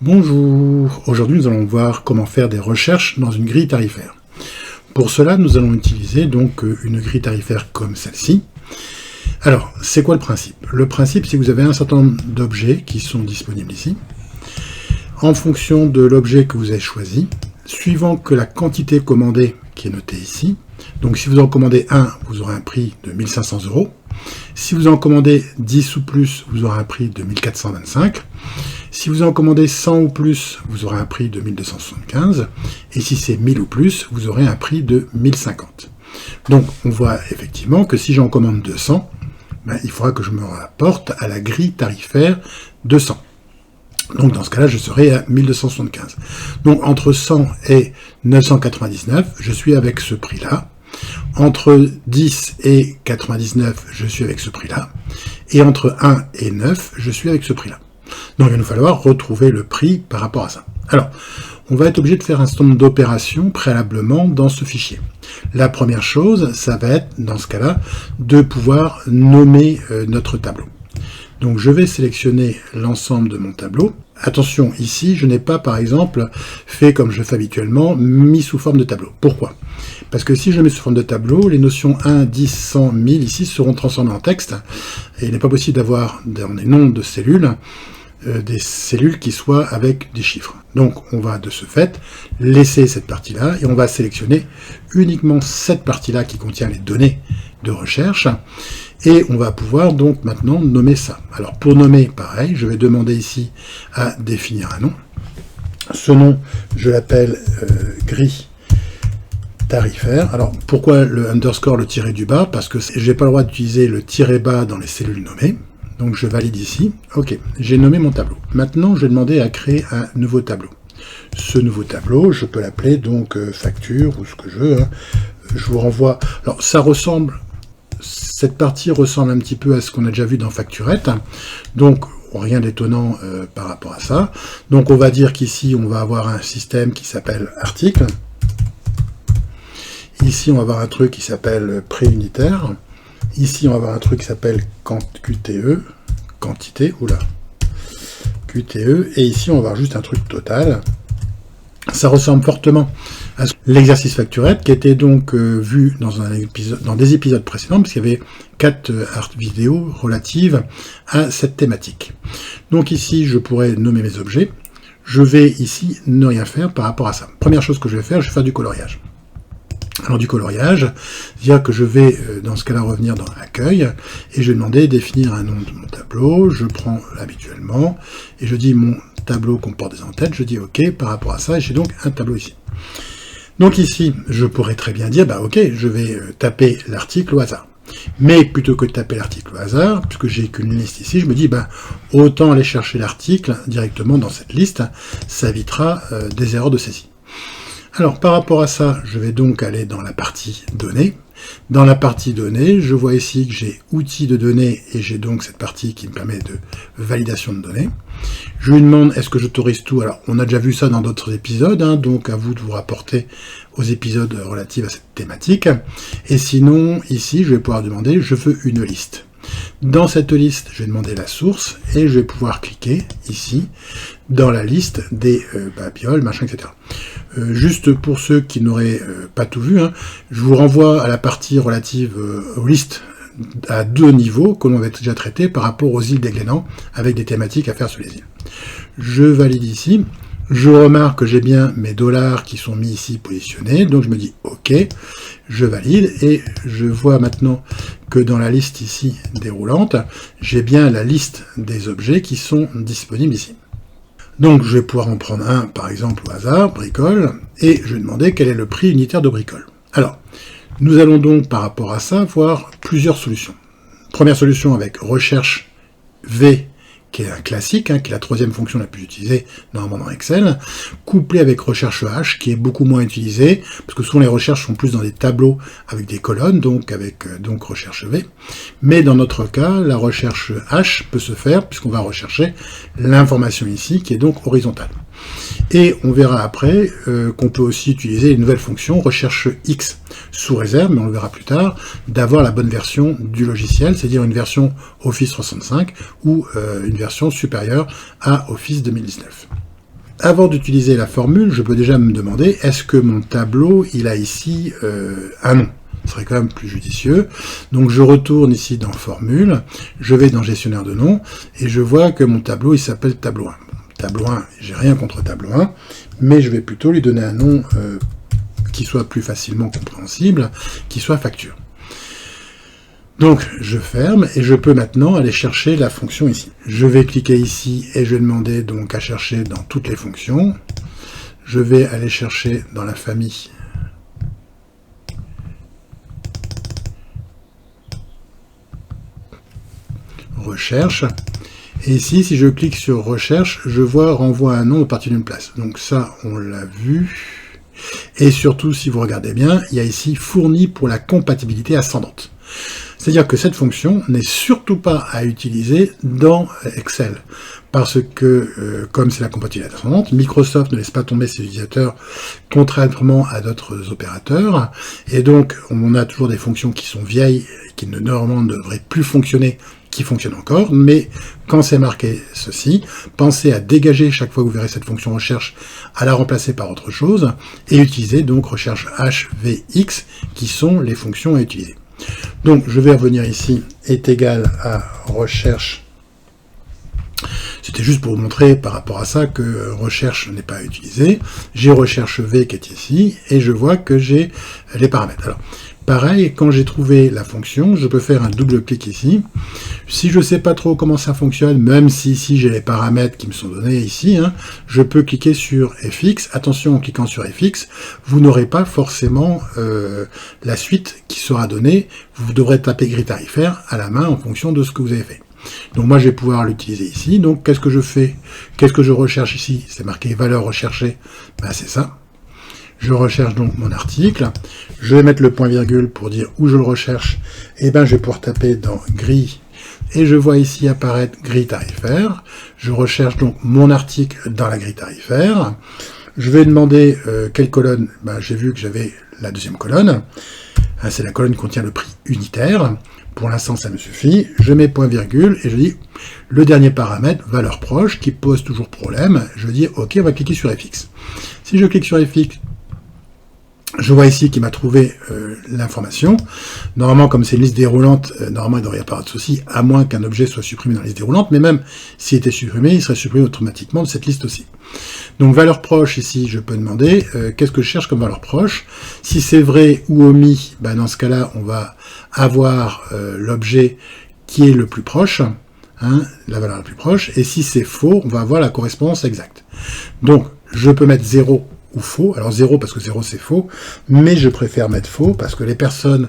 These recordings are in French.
Bonjour, aujourd'hui nous allons voir comment faire des recherches dans une grille tarifaire. Pour cela, nous allons utiliser donc une grille tarifaire comme celle-ci. Alors, c'est quoi le principe? Le principe, c'est que vous avez un certain nombre d'objets qui sont disponibles ici. En fonction de l'objet que vous avez choisi, suivant que la quantité commandée qui est notée ici, donc si vous en commandez un, vous aurez un prix de 1500 €. Si vous en commandez 10 ou plus, vous aurez un prix de 1425. Si vous en commandez 100 ou plus, vous aurez un prix de 1275. Et si c'est 1000 ou plus, vous aurez un prix de 1050. Donc, on voit effectivement que si j'en commande 200, il faudra que je me rapporte à la grille tarifaire 200. Donc, dans ce cas-là, je serai à 1275. Donc, entre 100 et 999, je suis avec ce prix-là. Entre 10 et 99, je suis avec ce prix-là. Et entre 1 et 9, je suis avec ce prix-là. Donc, il va nous falloir retrouver le prix par rapport à ça. Alors, on va être obligé de faire un certain nombre d'opérations préalablement dans ce fichier. La première chose, ça va être, dans ce cas-là, de pouvoir nommer notre tableau. Donc, je vais sélectionner l'ensemble de mon tableau. Attention, ici, je n'ai pas, par exemple, fait comme je fais habituellement, mis sous forme de tableau. Pourquoi? Parce que si je mets sous forme de tableau, les notions 1, 10, 100, 1000 ici seront transformées en texte. Et il n'est pas possible d'avoir dans les noms de cellules, des cellules qui soient avec des chiffres. Donc, on va de ce fait laisser cette partie-là et on va sélectionner uniquement cette partie-là qui contient les données de recherche. Et on va pouvoir donc maintenant nommer ça. Alors pour nommer, pareil, je vais demander ici à définir un nom. Ce nom, je l'appelle grille tarifaire. Alors pourquoi le underscore, le tiré du bas? Parce que je n'ai pas le droit d'utiliser le tiré bas dans les cellules nommées. Donc je valide ici. Ok, j'ai nommé mon tableau. Maintenant, je vais demander à créer un nouveau tableau. Ce nouveau tableau, je peux l'appeler donc facture ou ce que je veux. Je vous renvoie. Alors ça ressemble. Cette partie ressemble un petit peu à ce qu'on a déjà vu dans Facturette, donc rien d'étonnant par rapport à ça. Donc on va dire qu'ici on va avoir un système qui s'appelle article. Ici on va avoir un truc qui s'appelle pré-unitaire. Ici on va avoir un truc qui s'appelle QTE, quantité, QTE, et ici on va avoir juste un truc total. Ça ressemble fortement à l'exercice Facturette qui était donc vu dans des épisodes précédents, parce qu'il y avait 4 vidéos relatives à cette thématique. Donc ici, je pourrais nommer mes objets. Je vais ici ne rien faire par rapport à ça. Première chose que je vais faire du coloriage. Alors du coloriage, c'est-à-dire que je vais dans ce cas-là revenir dans l'accueil et je vais demander définir un nom de mon tableau. Je prends habituellement et je dis mon tableau comporte des entêtes, je dis OK par rapport à ça, et j'ai donc un tableau ici. Donc ici, je pourrais très bien dire, OK, je vais taper l'article au hasard. Mais plutôt que de taper l'article au hasard, puisque j'ai qu'une liste ici, je me dis, autant aller chercher l'article directement dans cette liste, ça évitera des erreurs de saisie. Alors, par rapport à ça, je vais donc aller dans la partie données. Dans la partie données, je vois ici que j'ai outils de données et j'ai donc cette partie qui me permet de validation de données. Je lui demande est-ce que j'autorise tout. Alors, on a déjà vu ça dans d'autres épisodes, donc à vous de vous rapporter aux épisodes relatifs à cette thématique. Et sinon, ici, je vais pouvoir demander je veux une liste. Dans cette liste, je vais demander la source et je vais pouvoir cliquer ici dans la liste des babioles, machin, etc. Juste pour ceux qui n'auraient pas tout vu, je vous renvoie à la partie relative aux listes à 2 niveaux que l'on va déjà traiter par rapport aux îles des Glénans avec des thématiques à faire sur les îles. Je valide ici. Je remarque que j'ai bien mes dollars qui sont mis ici positionnés, donc je me dis OK, je valide et je vois maintenant que dans la liste ici déroulante, j'ai bien la liste des objets qui sont disponibles ici. Donc je vais pouvoir en prendre un par exemple au hasard, bricole, et je vais demander quel est le prix unitaire de bricole. Alors, nous allons donc par rapport à ça voir plusieurs solutions. Première solution avec recherche V, qui est un classique, qui est la 3e fonction la plus utilisée normalement dans Excel, couplé avec recherche H, qui est beaucoup moins utilisée, parce que souvent les recherches sont plus dans des tableaux avec des colonnes, donc avec recherche V. Mais dans notre cas, la recherche H peut se faire, puisqu'on va rechercher l'information ici, qui est donc horizontale. Et on verra après qu'on peut aussi utiliser une nouvelle fonction, recherche X, sous réserve, mais on le verra plus tard, d'avoir la bonne version du logiciel, c'est-à-dire une version Office 365 ou une version supérieure à Office 2019. avant d'utiliser la formule, je peux déjà me demander, est-ce que mon tableau, il a ici un nom? Ce serait quand même plus judicieux. Donc je retourne ici dans Formule, je vais dans Gestionnaire de noms, et je vois que mon tableau, il s'appelle Tableau 1. Bon, tableau 1, j'ai rien contre Tableau 1, mais je vais plutôt lui donner un nom qui soit plus facilement compréhensible, qui soit facture. Donc je ferme, et je peux maintenant aller chercher la fonction ici. Je vais cliquer ici, et je vais demander donc à chercher dans toutes les fonctions. Je vais aller chercher dans la famille recherche, et ici si je clique sur recherche, je vois renvoie un nom à partir d'une place. Donc ça on l'a vu, et surtout si vous regardez bien, il y a ici fourni pour la compatibilité ascendante. C'est-à-dire que cette fonction n'est surtout pas à utiliser dans Excel, parce que, comme c'est la compatibilité ascendante, Microsoft ne laisse pas tomber ses utilisateurs, contrairement à d'autres opérateurs, et donc on a toujours des fonctions qui sont vieilles, qui normalement ne devraient plus fonctionner, qui fonctionnent encore, mais quand c'est marqué ceci, pensez à dégager chaque fois que vous verrez cette fonction recherche, à la remplacer par autre chose, et utiliser donc recherche HVX, qui sont les fonctions à utiliser. Donc je vais revenir ici, est égal à recherche. C'était juste pour vous montrer par rapport à ça que recherche n'est pas utilisé. J'ai recherche V qui est ici, et je vois que j'ai les paramètres. Alors, pareil, quand j'ai trouvé la fonction, je peux faire un double clic ici. Si je ne sais pas trop comment ça fonctionne, même si ici j'ai les paramètres qui me sont donnés ici, je peux cliquer sur FX. Attention, en cliquant sur FX, vous n'aurez pas forcément la suite qui sera donnée. Vous devrez taper grille tarifaire à la main en fonction de ce que vous avez fait. Donc moi je vais pouvoir l'utiliser ici. Donc qu'est-ce que je fais? Qu'est-ce que je recherche ici? C'est marqué valeur recherchée. Ben, c'est ça. Je recherche donc mon article. Je vais mettre le point virgule pour dire où je le recherche. Et ben je vais pouvoir taper dans grille. Et je vois ici apparaître grille tarifaire. Je recherche donc mon article dans la grille tarifaire. Je vais demander quelle colonne. Ben, j'ai vu que j'avais la deuxième colonne. C'est la colonne qui contient le prix unitaire. Pour l'instant, ça me suffit. Je mets point virgule et je dis le dernier paramètre, valeur proche, qui pose toujours problème. Je dis OK, on va cliquer sur FX. Si je clique sur FX, je vois ici qu'il m'a trouvé l'information. Normalement, comme c'est une liste déroulante, normalement, il ne devrait y avoir de souci, à moins qu'un objet soit supprimé dans la liste déroulante. Mais même s'il était supprimé, il serait supprimé automatiquement de cette liste aussi. Donc, valeur proche, ici, je peux demander qu'est-ce que je cherche comme valeur proche. Si c'est vrai ou omis, ben, dans ce cas-là, on va avoir l'objet qui est le plus proche, la valeur la plus proche. Et si c'est faux, on va avoir la correspondance exacte. Donc, je peux mettre 0 ou faux. Alors 0 parce que 0 c'est faux, mais je préfère mettre faux parce que les personnes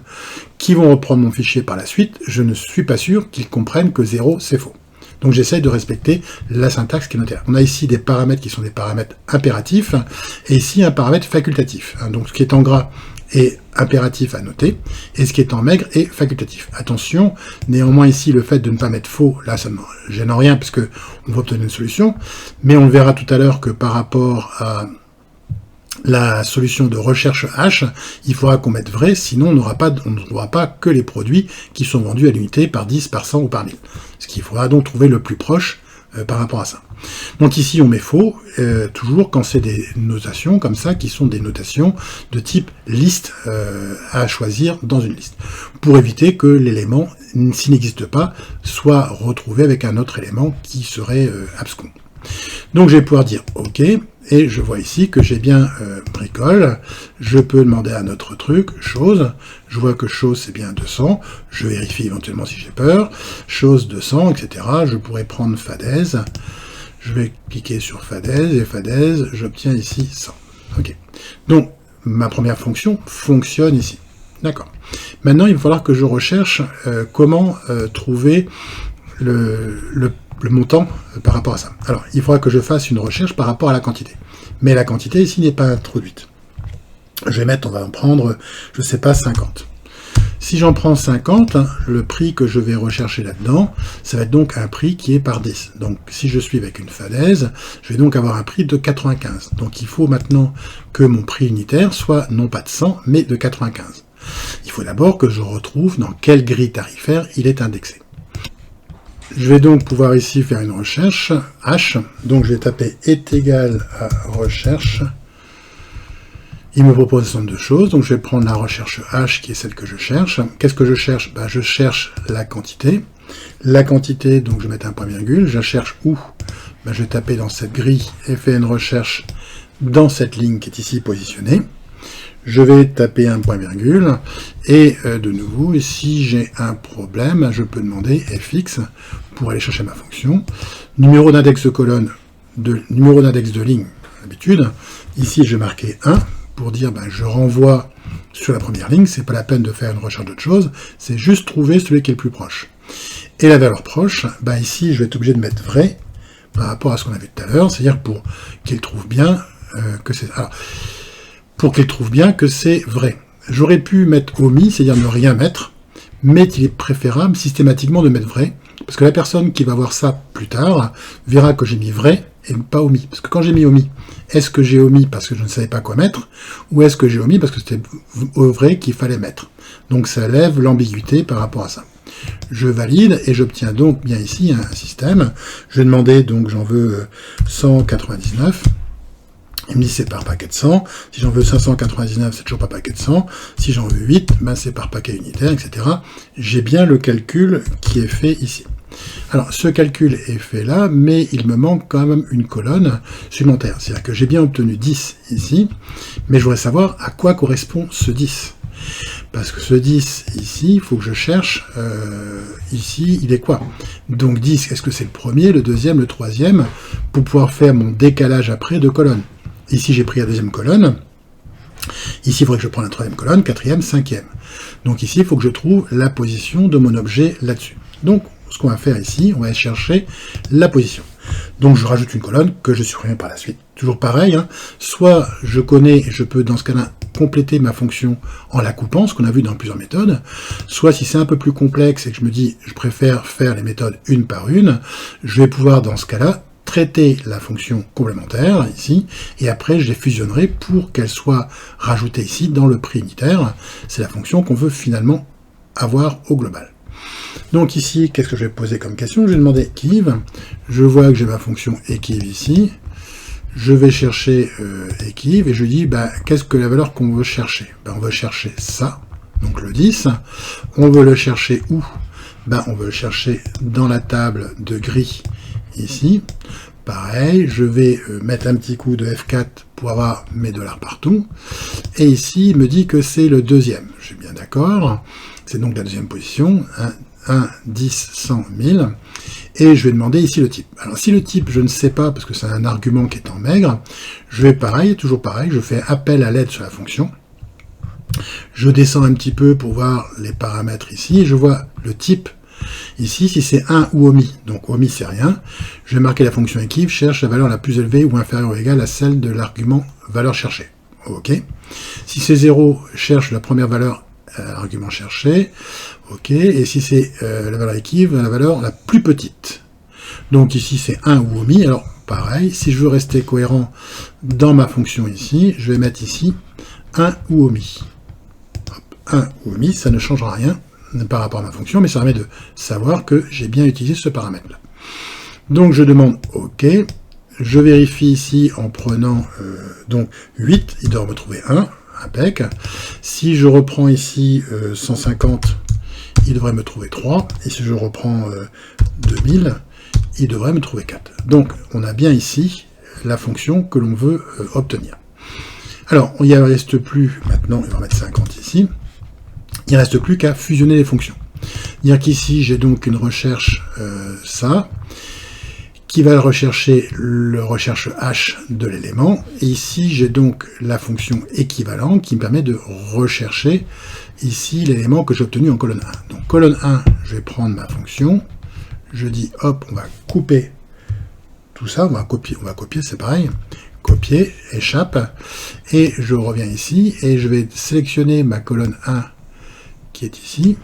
qui vont reprendre mon fichier par la suite, je ne suis pas sûr qu'ils comprennent que 0 c'est faux. Donc j'essaye de respecter la syntaxe qui est notée. On a ici des paramètres qui sont des paramètres impératifs, et ici un paramètre facultatif. Donc ce qui est en gras est impératif à noter, et ce qui est en maigre est facultatif. Attention, néanmoins ici le fait de ne pas mettre faux, là ça ne me gêne en rien puisque on va obtenir une solution, mais on verra tout à l'heure que par rapport à la solution de recherche H, il faudra qu'on mette vrai, sinon on n'aura pas que les produits qui sont vendus à l'unité par 10, par 100 ou par 1000. Ce qu'il faudra donc trouver le plus proche par rapport à ça. Donc ici on met faux, toujours quand c'est des notations comme ça, qui sont des notations de type liste à choisir dans une liste, pour éviter que l'élément, s'il n'existe pas, soit retrouvé avec un autre élément qui serait abscon. Donc je vais pouvoir dire OK, et je vois ici que j'ai bien bricole. Je peux demander un autre truc, chose. Je vois que chose c'est bien 200. Je vérifie éventuellement si j'ai peur. Chose 200, etc. Je pourrais prendre fadaise. Je vais cliquer sur fadaise, et fadaise, j'obtiens ici 100. OK. Donc ma première fonction fonctionne ici. D'accord. Maintenant il va falloir que je recherche comment trouver le montant par rapport à ça. Alors, il faudra que je fasse une recherche par rapport à la quantité. Mais la quantité ici n'est pas introduite. Je vais mettre, on va en prendre, je sais pas, 50. Si j'en prends 50, le prix que je vais rechercher là-dedans, ça va être donc un prix qui est par 10. Donc, si je suis avec une fadaise, je vais donc avoir un prix de 95. Donc, il faut maintenant que mon prix unitaire soit non pas de 100, mais de 95. Il faut d'abord que je retrouve dans quelle grille tarifaire il est indexé. Je vais donc pouvoir ici faire une recherche H. Donc je vais taper est égal à recherche. Il me propose un certain nombre de choses. Donc je vais prendre la recherche H qui est celle que je cherche. Qu'est-ce que je cherche? Je cherche la quantité. La quantité, donc je vais mettre un point virgule. Je la cherche où? Je vais taper dans cette grille et faire une recherche dans cette ligne qui est ici positionnée. Je vais taper un point virgule et de nouveau, si j'ai un problème, je peux demander fx pour aller chercher ma fonction. Numéro d'index de colonne, numéro d'index de ligne, d'habitude. Ici, je vais marquer 1 pour dire je renvoie sur la première ligne. C'est pas la peine de faire une recherche d'autre chose, c'est juste trouver celui qui est le plus proche. Et la valeur proche, ici, je vais être obligé de mettre vrai par rapport à ce qu'on a vu tout à l'heure, c'est-à-dire pour qu'il trouve bien que c'est... Alors, pour qu'il trouve bien que c'est vrai. J'aurais pu mettre omis, c'est-à-dire ne rien mettre, mais il est préférable systématiquement de mettre vrai, parce que la personne qui va voir ça plus tard verra que j'ai mis vrai et pas omis. Parce que quand j'ai mis omis, est-ce que j'ai omis parce que je ne savais pas quoi mettre, ou est-ce que j'ai omis parce que c'était vrai qu'il fallait mettre? Donc ça lève l'ambiguïté par rapport à ça. Je valide et j'obtiens donc bien ici un système. Je vais demander, donc j'en veux 199. Il me dit c'est par paquet de 100. Si j'en veux 599, c'est toujours par paquet de 100. Si j'en veux 8, c'est par paquet unitaire, etc. J'ai bien le calcul qui est fait ici. Alors, ce calcul est fait là, mais il me manque quand même une colonne supplémentaire. C'est-à-dire que j'ai bien obtenu 10 ici, mais je voudrais savoir à quoi correspond ce 10. Parce que ce 10 ici, il faut que je cherche, ici, il est quoi? Donc 10, est-ce que c'est le premier, le deuxième, le troisième, pour pouvoir faire mon décalage après de colonnes. Ici, j'ai pris la deuxième colonne. Ici, il faudrait que je prenne la troisième colonne, quatrième, cinquième. Donc ici, il faut que je trouve la position de mon objet là-dessus. Donc, ce qu'on va faire ici, on va chercher la position. Donc, je rajoute une colonne que je supprime par la suite. Toujours pareil, soit je connais, je peux dans ce cas-là compléter ma fonction en la coupant, ce qu'on a vu dans plusieurs méthodes, soit si c'est un peu plus complexe et que je me dis, je préfère faire les méthodes une par une, je vais pouvoir dans ce cas-là traiter la fonction complémentaire ici, et après je les fusionnerai pour qu'elle soit rajoutée ici dans le prix unitaire. C'est la fonction qu'on veut finalement avoir au global. Donc ici, qu'est-ce que je vais poser comme question? Je vais demander equiv. Je vois que j'ai ma fonction equiv ici. Je vais chercher equiv et je dis qu'est-ce que la valeur qu'on veut chercher? On veut chercher ça, donc le 10. On veut le chercher où? On veut le chercher dans la table de gris ici. Pareil, je vais mettre un petit coup de F4 pour avoir mes dollars partout. Et ici, il me dit que c'est le deuxième. Je suis bien d'accord. C'est donc la deuxième position. 1, 10, 100, 1000. Et je vais demander ici le type. Alors si le type, je ne sais pas, parce que c'est un argument qui est en maigre, je vais toujours pareil, je fais appel à l'aide sur la fonction. Je descends un petit peu pour voir les paramètres ici. Je vois le type ici, si c'est 1 ou omis. Donc omis, c'est rien. Je vais marquer la fonction equiv, cherche la valeur la plus élevée ou inférieure ou égale à celle de l'argument valeur cherchée. OK. Si c'est 0, cherche la première valeur argument cherché. OK. Et si c'est la valeur equiv, la valeur la plus petite. Donc ici, c'est 1 ou omis. Alors, pareil, si je veux rester cohérent dans ma fonction ici, je vais mettre ici 1 ou omis. 1 ou omis, ça ne changera rien par rapport à ma fonction, mais ça permet de savoir que j'ai bien utilisé ce paramètre-là. Donc je demande OK, je vérifie ici en prenant donc 8, il doit me trouver 1, impec. Si je reprends ici 150, il devrait me trouver 3, et si je reprends 2000, il devrait me trouver 4. Donc on a bien ici la fonction que l'on veut obtenir. Alors, il ne reste plus, maintenant, on va mettre 50 ici, il ne reste plus qu'à fusionner les fonctions. Dire qu'ici, j'ai donc une recherche, ça, qui va rechercher le recherche H de l'élément, et ici, j'ai donc la fonction équivalente qui me permet de rechercher ici l'élément que j'ai obtenu en colonne 1. Donc, colonne 1, je vais prendre ma fonction, je dis, hop, on va couper tout ça, on va copier, c'est pareil, copier, échappe, et je reviens ici, et je vais sélectionner ma colonne 1 qui est ici,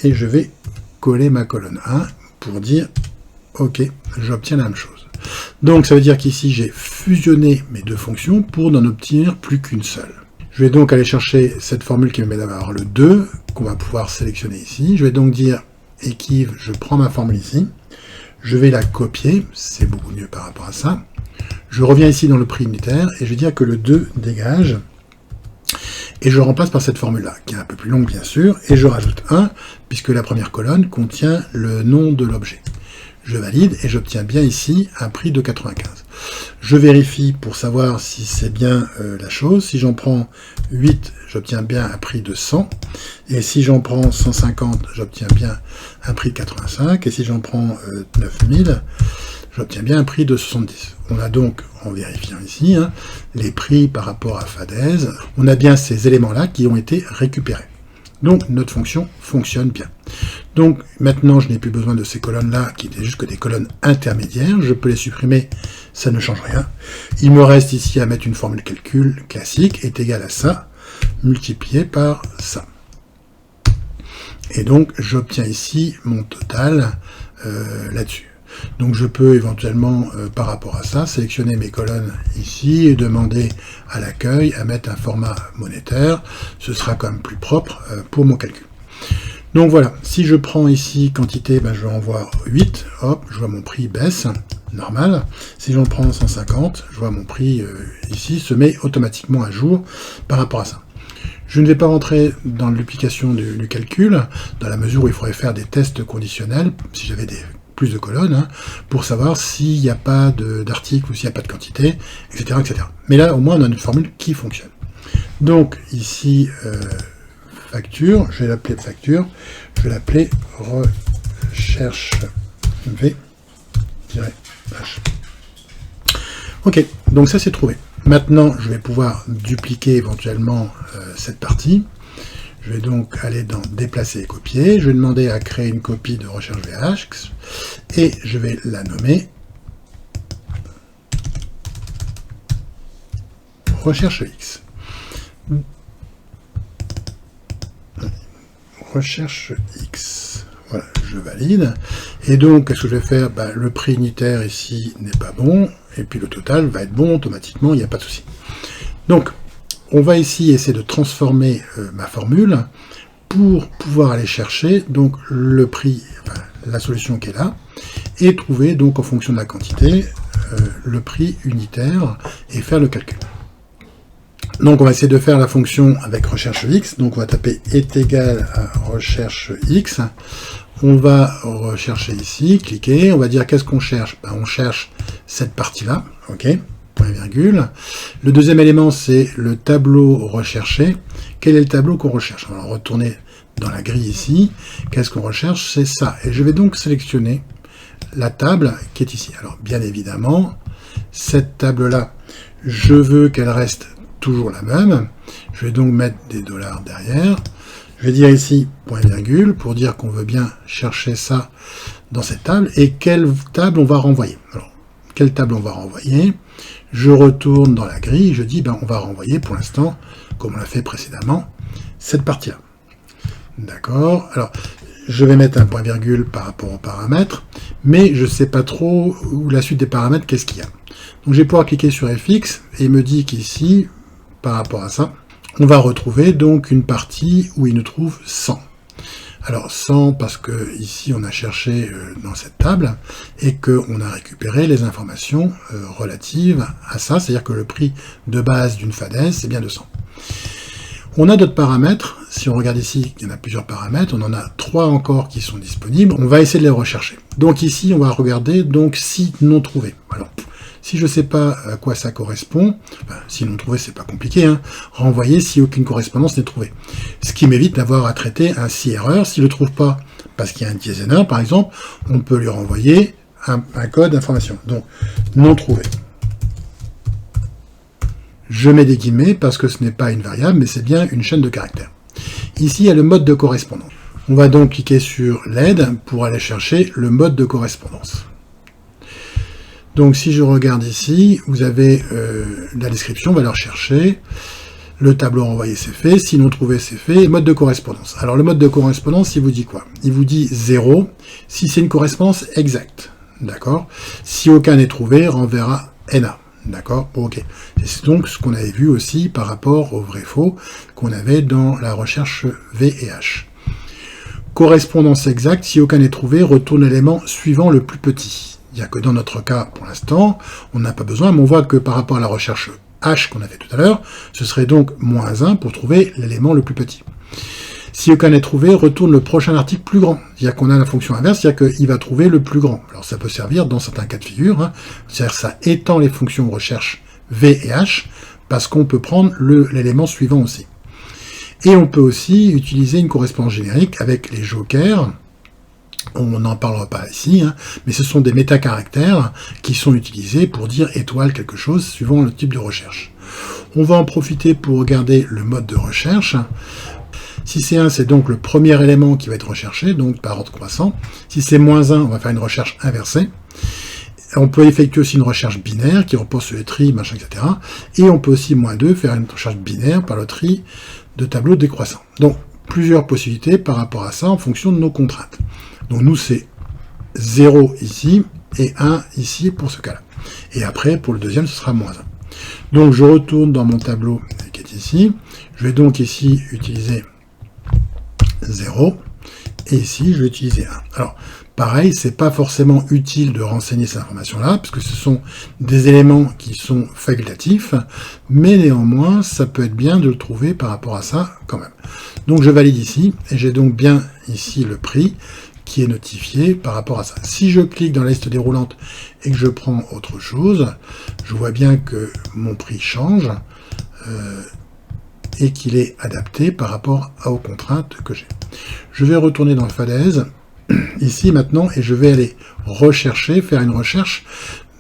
et je vais coller ma colonne 1 pour dire OK, j'obtiens la même chose. Donc ça veut dire qu'ici j'ai fusionné mes deux fonctions pour n'en obtenir plus qu'une seule. Je vais donc aller chercher cette formule qui me met d'avoir le 2, qu'on va pouvoir sélectionner ici. Je vais donc dire équive, je prends ma formule ici, je vais la copier, c'est beaucoup mieux par rapport à ça. Je reviens ici dans le prix unitaire et je vais dire que le 2 dégage. Et je remplace par cette formule-là, qui est un peu plus longue bien sûr, et je rajoute 1, puisque la première colonne contient le nom de l'objet. Je valide et j'obtiens bien ici un prix de 95. Je vérifie pour savoir si c'est bien la chose. Si j'en prends 8, j'obtiens bien un prix de 100. Et si j'en prends 150, j'obtiens bien un prix de 85. Et si j'en prends 9000, j'obtiens bien un prix de 70. On a donc, en vérifiant ici, les prix par rapport à Fadez, on a bien ces éléments-là qui ont été récupérés. Donc notre fonction fonctionne bien. Donc maintenant je n'ai plus besoin de ces colonnes-là qui étaient juste que des colonnes intermédiaires. Je peux les supprimer, ça ne change rien. Il me reste ici à mettre une formule calcul classique, est égal à ça, multiplié par ça. Et donc j'obtiens ici mon total là-dessus. Donc je peux éventuellement, par rapport à ça, sélectionner mes colonnes ici et demander à l'accueil à mettre un format monétaire. Ce sera quand même plus propre pour mon calcul. Donc voilà, si je prends ici quantité, ben, je vais en voir 8, hop, je vois mon prix baisse, normal. Si j'en prends 150, je vois mon prix ici se met automatiquement à jour par rapport à ça. Je ne vais pas rentrer dans l'application du calcul, dans la mesure où il faudrait faire des tests conditionnels, si j'avais plus de colonnes, pour savoir s'il n'y a pas d'article ou s'il n'y a pas de quantité, etc., etc. Mais là, au moins, on a une formule qui fonctionne. Donc, ici, facture, je vais l'appeler facture, je vais l'appeler recherche V-H. Ok, donc ça c'est trouvé. Maintenant, je vais pouvoir dupliquer éventuellement cette partie. Je vais donc aller dans déplacer et copier. Je vais demander à créer une copie de recherche VH et je vais la nommer recherche X. Recherche X. Voilà, je valide. Et donc, qu'est-ce que je vais faire? Ben, le prix unitaire ici n'est pas bon, et puis le total va être bon automatiquement, il n'y a pas de souci. Donc, on va ici essayer de transformer ma formule pour pouvoir aller chercher donc le prix, enfin, la solution qui est là, et trouver donc en fonction de la quantité le prix unitaire et faire le calcul. Donc on va essayer de faire la fonction avec recherche X, donc on va taper est égal à recherche X, on va rechercher ici, cliquer, on va dire qu'est-ce qu'on cherche, ben, on cherche cette partie-là, ok, point virgule. Le deuxième élément c'est le tableau recherché. Quel est le tableau qu'on recherche? On va retourner dans la grille ici, qu'est-ce qu'on recherche? C'est ça, et je vais donc sélectionner la table qui est ici. Alors bien évidemment, cette table-là, je veux qu'elle reste toujours la même. Je vais donc mettre des dollars derrière. Je vais dire ici point virgule pour dire qu'on veut bien chercher ça dans cette table. Et quelle table on va renvoyer? Alors, quelle table on va renvoyer? Je retourne dans la grille. Je dis ben on va renvoyer pour l'instant, comme on l'a fait précédemment, cette partie-là. D'accord. Alors, je vais mettre un point virgule par rapport aux paramètres, mais je ne sais pas trop où la suite des paramètres, qu'est-ce qu'il y a. Donc je vais pouvoir cliquer sur FX et il me dit qu'ici, par rapport à ça, on va retrouver donc une partie où il nous trouve 100. Alors 100 parce que ici on a cherché dans cette table et qu'on a récupéré les informations relatives à ça, c'est-à-dire que le prix de base d'une fadaise c'est bien 200. On a d'autres paramètres, si on regarde ici, il y en a plusieurs paramètres, on en a 3 encore qui sont disponibles, on va essayer de les rechercher. Donc ici on va regarder donc si non trouvé. Alors, si je ne sais pas à quoi ça correspond, ben, si non trouvé, c'est pas compliqué, hein, renvoyer si aucune correspondance n'est trouvée. Ce qui m'évite d'avoir à traiter un si erreur. S'il ne le trouve pas, parce qu'il y a un dièse N1 par exemple, on peut lui renvoyer un code d'information. Donc, non trouvé. Je mets des guillemets parce que ce n'est pas une variable, mais c'est bien une chaîne de caractères. Ici, il y a le mode de correspondance. On va donc cliquer sur l'aide pour aller chercher le mode de correspondance. Donc si je regarde ici, vous avez la description, on va le rechercher, le tableau renvoyé c'est fait, si non trouvé c'est fait, et mode de correspondance. Alors le mode de correspondance, il vous dit quoi? Il vous dit 0, si c'est une correspondance exacte, d'accord? Si aucun n'est trouvé, renverra NA, d'accord? Ok. C'est donc ce qu'on avait vu aussi par rapport au vrai-faux qu'on avait dans la recherche V et H. Correspondance exacte, si aucun n'est trouvé, retourne l'élément suivant le plus petit. C'est-à-dire que dans notre cas, pour l'instant, on n'a pas besoin, mais on voit que par rapport à la recherche H qu'on a fait tout à l'heure, ce serait donc -1 pour trouver l'élément le plus petit. Si aucun n'est trouvé, retourne le prochain article plus grand. C'est-à-dire qu'on a la fonction inverse, c'est-à-dire qu'il va trouver le plus grand. Alors ça peut servir dans certains cas de figure, hein. C'est-à-dire que ça étend les fonctions recherche V et H, parce qu'on peut prendre l'élément suivant aussi. Et on peut aussi utiliser une correspondance générique avec les jokers. On n'en parlera pas ici, hein, mais ce sont des métacaractères qui sont utilisés pour dire étoile quelque chose suivant le type de recherche. On va en profiter pour regarder le mode de recherche. Si c'est 1, c'est donc le premier élément qui va être recherché, donc par ordre croissant. Si c'est -1, on va faire une recherche inversée. On peut effectuer aussi une recherche binaire qui repose sur les tris, machin, etc. Et on peut aussi -2 faire une recherche binaire par le tri de tableau décroissant. Donc, plusieurs possibilités par rapport à ça en fonction de nos contraintes. Donc nous, c'est 0 ici et 1 ici pour ce cas-là. Et après, pour le deuxième, ce sera -1. Donc, je retourne dans mon tableau qui est ici. Je vais donc ici utiliser 0. Et ici, je vais utiliser 1. Alors, pareil, c'est pas forcément utile de renseigner ces informations-là, parce que ce sont des éléments qui sont facultatifs, mais néanmoins, ça peut être bien de le trouver par rapport à ça, quand même. Donc, je valide ici, et j'ai donc bien ici le prix qui est notifié par rapport à ça. Si je clique dans la liste déroulante et que je prends autre chose, je vois bien que mon prix change, et qu'il est adapté par rapport aux contraintes que j'ai. Je vais retourner dans le falaise, ici maintenant, et je vais aller rechercher, faire une recherche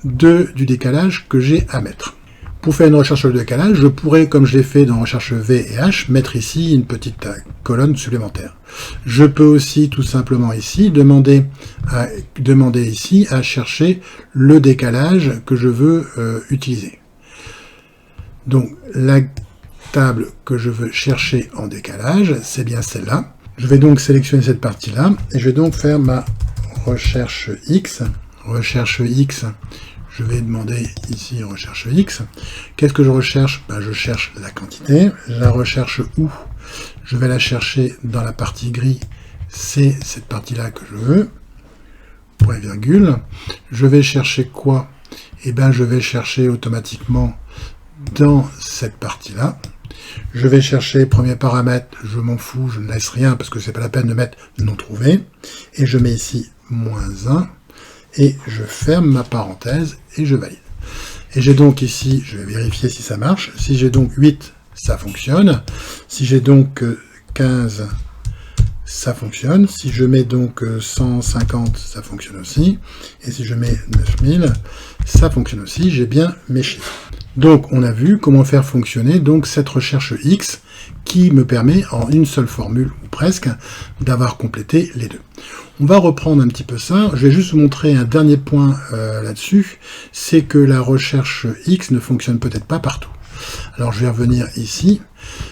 du décalage que j'ai à mettre. Pour faire une recherche sur le décalage, je pourrais, comme je l'ai fait dans recherche V et H, mettre ici une petite colonne supplémentaire. Je peux aussi tout simplement ici demander ici à chercher le décalage que je veux utiliser. Donc la table que je veux chercher en décalage, c'est bien celle-là. Je vais donc sélectionner cette partie-là, et je vais donc faire ma recherche X. Recherche X, je vais demander ici recherche X. Qu'est-ce que je recherche? Je cherche la quantité. Je la recherche où? Je vais la chercher dans la partie gris, c'est cette partie-là que je veux. Point virgule. Je vais chercher quoi? Je vais chercher automatiquement dans cette partie-là. Je vais chercher premier paramètre, je m'en fous, je ne laisse rien parce que c'est pas la peine de mettre non trouvé. Et je mets ici -1 et je ferme ma parenthèse et je valide. Et j'ai donc ici, je vais vérifier si ça marche. Si j'ai donc 8, ça fonctionne. Si j'ai donc 15, ça fonctionne. Si je mets donc 150, ça fonctionne aussi. Et si je mets 9000, ça fonctionne aussi. J'ai bien mes chiffres. Donc, on a vu comment faire fonctionner donc cette recherche X qui me permet, en une seule formule, ou presque, d'avoir complété les deux. On va reprendre un petit peu ça. Je vais juste vous montrer un dernier point là-dessus. C'est que la recherche X ne fonctionne peut-être pas partout. Alors, je vais revenir ici.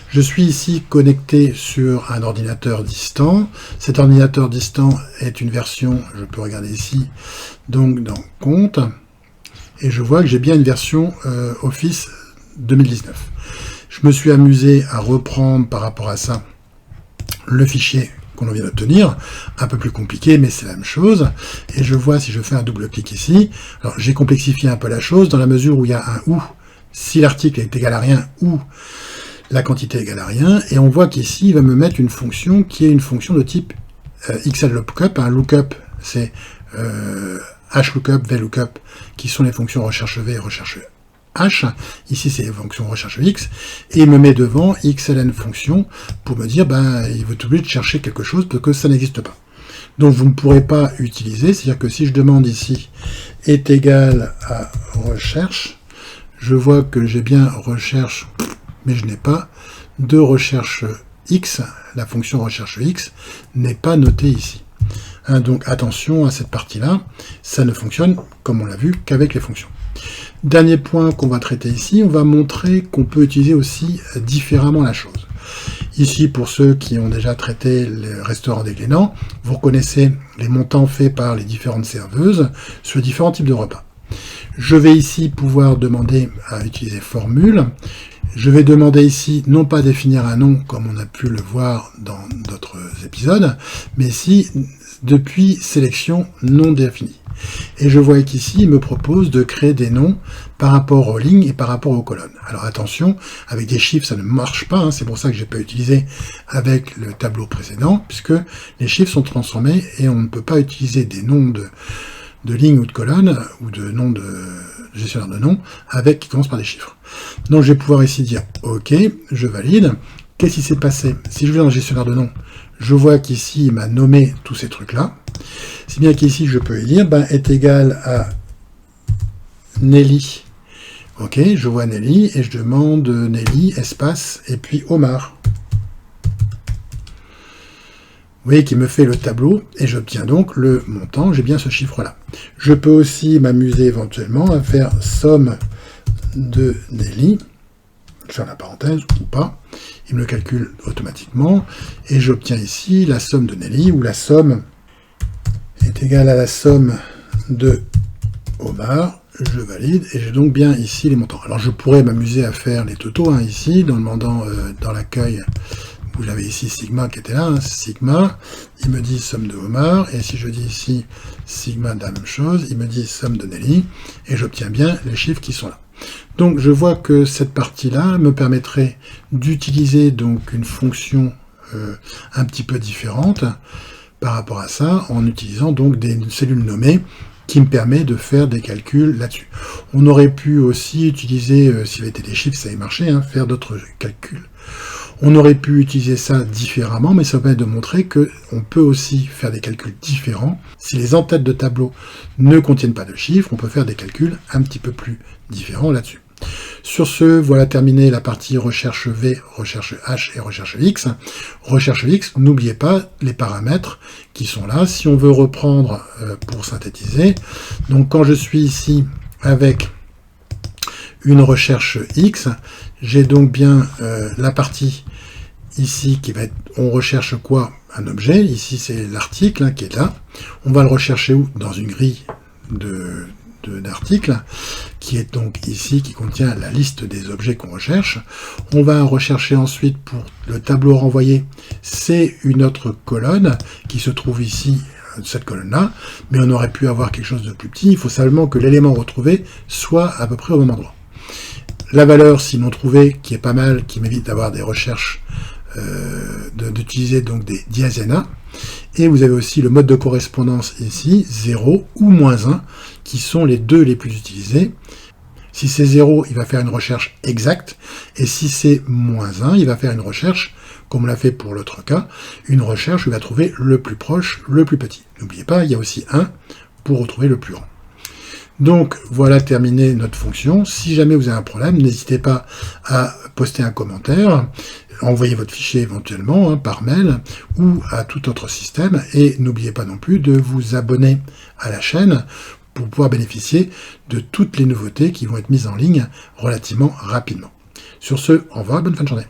Je suis ici connecté sur un ordinateur distant. Cet ordinateur distant est une version, je peux regarder ici, donc dans Compte. Et je vois que j'ai bien une version Office 2019. Je me suis amusé à reprendre par rapport à ça le fichier qu'on vient d'obtenir, un peu plus compliqué, mais c'est la même chose. Et je vois, si je fais un double clic ici, alors j'ai complexifié un peu la chose, dans la mesure où il y a un « ou », si l'article est égal à rien, ou la quantité est égale à rien, et on voit qu'ici, il va me mettre une fonction qui est une fonction de type XLOOKUP. Un lookup, c'est HLOOKUP, VLOOKUP, qui sont les fonctions recherche V et recherche H. Ici, c'est les fonctions recherche X. Et il me met devant XLN fonction pour me dire, il veut oublier de chercher quelque chose parce que ça n'existe pas. Donc, vous ne pourrez pas utiliser. C'est-à-dire que si je demande ici est égal à recherche, je vois que j'ai bien recherche, mais je n'ai pas de recherche X. La fonction recherche X n'est pas notée ici. Donc attention à cette partie-là, ça ne fonctionne, comme on l'a vu, qu'avec les fonctions. Dernier point qu'on va traiter ici, on va montrer qu'on peut utiliser aussi différemment la chose. Ici, pour ceux qui ont déjà traité les restaurants déclinants, vous reconnaissez les montants faits par les différentes serveuses sur différents types de repas. Je vais ici pouvoir demander à utiliser formule. Je vais demander ici, non pas définir un nom, comme on a pu le voir dans d'autres épisodes, mais ici, depuis sélection non définie. Et je vois qu'ici, il me propose de créer des noms par rapport aux lignes et par rapport aux colonnes. Alors attention, avec des chiffres, ça ne marche pas, c'est pour ça que je n'ai pas utilisé avec le tableau précédent, puisque les chiffres sont transformés et on ne peut pas utiliser des noms de lignes ou de colonnes, ou de noms de gestionnaire de noms, qui commencent par des chiffres. Donc je vais pouvoir ici dire OK, je valide. Qu'est-ce qui s'est passé? Si je vais dans le gestionnaire de noms, je vois qu'ici il m'a nommé tous ces trucs-là. Si bien qu'ici je peux dire est égal à Nelly. OK, je vois Nelly et je demande Nelly, espace, et puis Omar. Vous voyez qu'il me fait le tableau et j'obtiens donc le montant, j'ai bien ce chiffre-là. Je peux aussi m'amuser éventuellement à faire somme de Nelly, faire la parenthèse ou pas, il me le calcule automatiquement, et j'obtiens ici la somme de Nelly, où la somme est égale à la somme de Omar, je valide, et j'ai donc bien ici les montants. Alors je pourrais m'amuser à faire les totaux ici, en demandant dans l'accueil, vous l'avez ici sigma qui était là, sigma, il me dit somme de Omar, et si je dis ici sigma de la même chose, il me dit somme de Nelly, et j'obtiens bien les chiffres qui sont là. Donc je vois que cette partie-là me permettrait d'utiliser donc une fonction un petit peu différente par rapport à ça, en utilisant donc des cellules nommées qui me permet de faire des calculs là-dessus. On aurait pu aussi utiliser, s'il avait été des chiffres, ça avait marché, faire d'autres calculs. On aurait pu utiliser ça différemment, mais ça permet de montrer qu'on peut aussi faire des calculs différents. Si les en-têtes de tableau ne contiennent pas de chiffres, on peut faire des calculs un petit peu plus différents là-dessus. Sur ce, voilà terminé la partie recherche V, recherche H et recherche X. Recherche X, n'oubliez pas les paramètres qui sont là. Si on veut reprendre pour synthétiser, donc quand je suis ici avec une recherche X, j'ai donc bien la partie ici qui va être, on recherche quoi? Un objet, ici c'est l'article qui est là. On va le rechercher où? Dans une grille d'articles, qui est donc ici, qui contient la liste des objets qu'on recherche. On va rechercher ensuite pour le tableau renvoyé, c'est une autre colonne qui se trouve ici, cette colonne-là, mais on aurait pu avoir quelque chose de plus petit. Il faut seulement que l'élément retrouvé soit à peu près au même endroit. La valeur, si non trouvée, qui est pas mal, qui m'évite d'avoir des recherches, d'utiliser donc des diasénas. Et vous avez aussi le mode de correspondance ici, 0 ou -1, qui sont les deux les plus utilisés. Si c'est 0, il va faire une recherche exacte, et si c'est -1, il va faire une recherche, comme on l'a fait pour l'autre cas, une recherche où il va trouver le plus proche, le plus petit. N'oubliez pas, il y a aussi 1 pour retrouver le plus grand. Donc voilà terminé notre fonction. Si jamais vous avez un problème, n'hésitez pas à poster un commentaire, envoyez votre fichier éventuellement par mail ou à tout autre système, et n'oubliez pas non plus de vous abonner à la chaîne pour pouvoir bénéficier de toutes les nouveautés qui vont être mises en ligne relativement rapidement. Sur ce, au revoir et bonne fin de journée.